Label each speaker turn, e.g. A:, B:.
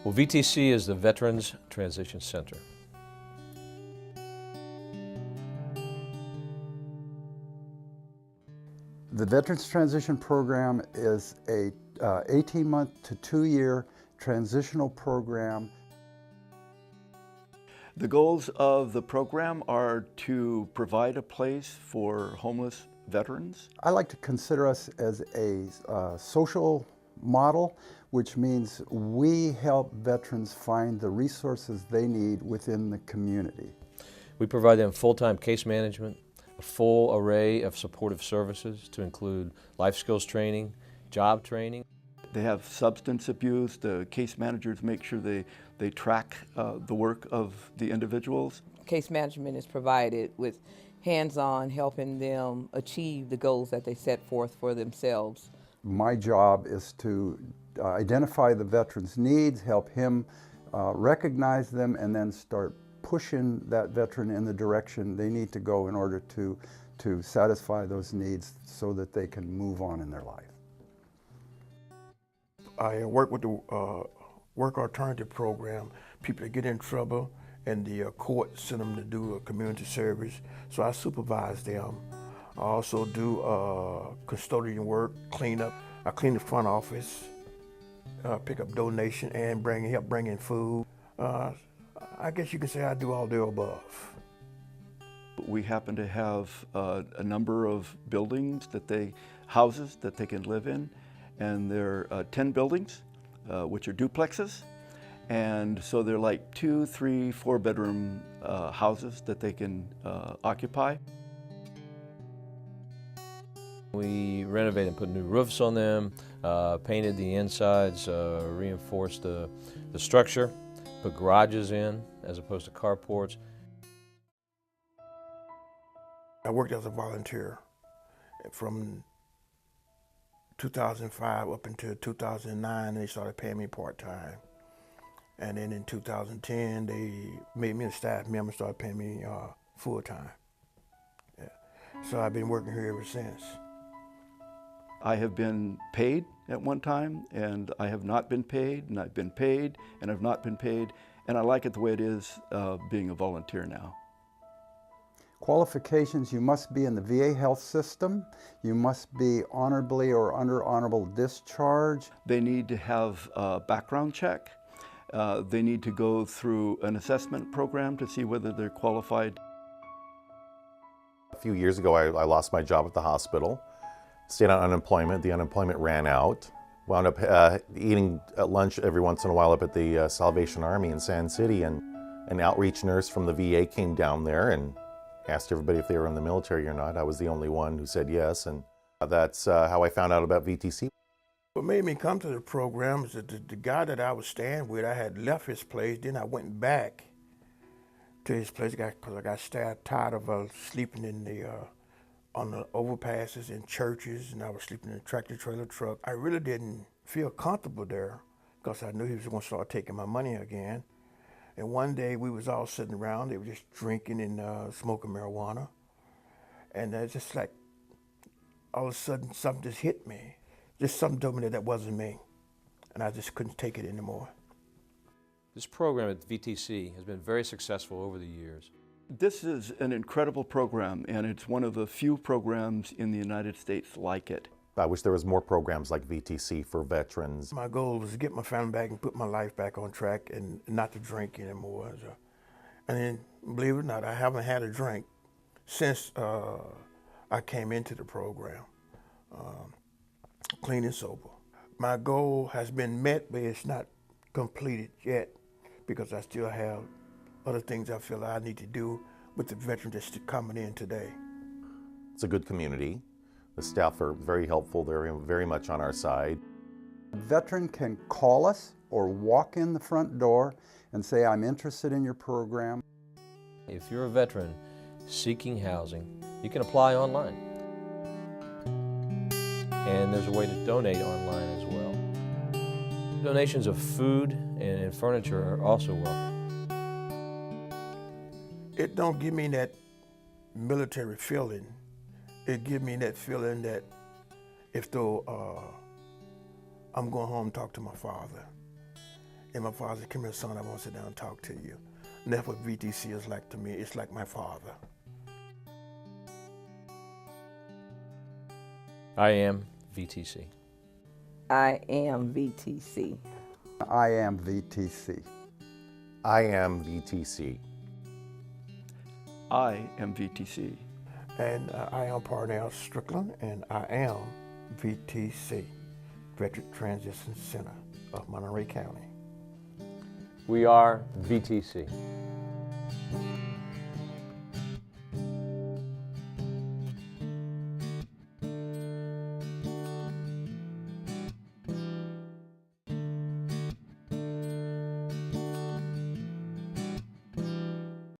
A: Well, VTC is the Veterans Transition Center.
B: The Veterans Transition Program is a 18-month to 2-year transitional program.
C: The goals of the program are to provide a place for homeless veterans.
B: I like to consider us as a social model, which means we help veterans find the resources they need within the community.
A: We provide them full-time case management, a full array of supportive services to include life skills training, job training.
C: They have substance abuse. The case managers make sure they track the work of the individuals.
D: Case management is provided with hands-on helping them achieve the goals that they set forth for themselves.
B: My job is to identify the veteran's needs, help him recognize them, and then start pushing that veteran in the direction they need to go in order to satisfy those needs so that they can move on in their life.
E: I work with the Work Alternative Program. People that get in trouble and the court send them to do a community service, so I supervise them. I also do custodian work, clean up. I clean the front office, pick up donation, and help bring in food. I guess you can say I do all the above.
C: We happen to have a number of houses that they can live in, and there are 10 buildings, which are duplexes. And so they're like 2, 3, 4-bedroom houses that they can occupy.
A: We renovated and put new roofs on them, painted the insides, reinforced the structure, put garages in as opposed to carports.
E: I worked as a volunteer from 2005 up until 2009, and they started paying me part-time. And then in 2010, they made me a staff member and started paying me full-time. Yeah. So I've been working here ever since.
C: I have been paid at one time, and I have not been paid, and I've been paid, and I've not been paid, and I like it the way it is being a volunteer now.
B: Qualifications: you must be in the VA health system, you must be honorably or under honorable discharge.
C: They need to have a background check. They need to go through an assessment program to see whether they're qualified.
F: A few years ago, I lost my job at the hospital. Stayed on unemployment. The unemployment ran out. Wound up eating at lunch every once in a while up at the Salvation Army in Sand City, and an outreach nurse from the VA came down there and asked everybody if they were in the military or not. I was the only one who said yes, and that's how I found out about VTC.
E: What made me come to the program is that the guy that I was staying with, I had left his place, then I went back to his place because I got tired of sleeping in on the overpasses in churches, and I was sleeping in a tractor-trailer truck. I really didn't feel comfortable there because I knew he was going to start taking my money again. And one day we was all sitting around, they were just drinking and smoking marijuana. And it's just like, all of a sudden something just hit me. Just something told me that wasn't me. And I just couldn't take it anymore.
A: This program at VTC has been very successful over the years.
C: This is an incredible program, and it's one of the few programs in the United States like it.
F: I wish there was more programs like VTC for veterans.
E: My goal was to get my family back and put my life back on track and not to drink anymore. And then, believe it or not, I haven't had a drink since I came into the program, clean and sober. My goal has been met, but it's not completed yet because I still have other things I feel I need to do with the veterans that's coming in today.
F: It's a good community. The staff are very helpful. They're very much on our side.
B: A veteran can call us or walk in the front door and say, I'm interested in your program.
A: If you're a veteran seeking housing, you can apply online. And there's a way to donate online as well. Donations of food and furniture are also welcome.
E: It don't give me that military feeling. It gives me that feeling that if though I'm going home to talk to my father, And my father said, come here, son, I want to sit down and talk to you. And that's what VTC is like to me. It's like my father.
A: I am VTC.
D: I am VTC.
B: I am VTC.
F: I am VTC.
C: I am VTC.
E: And I am Parnell Strickland, and I am VTC, Veteran Transition Center of Monterey County.
A: We are VTC.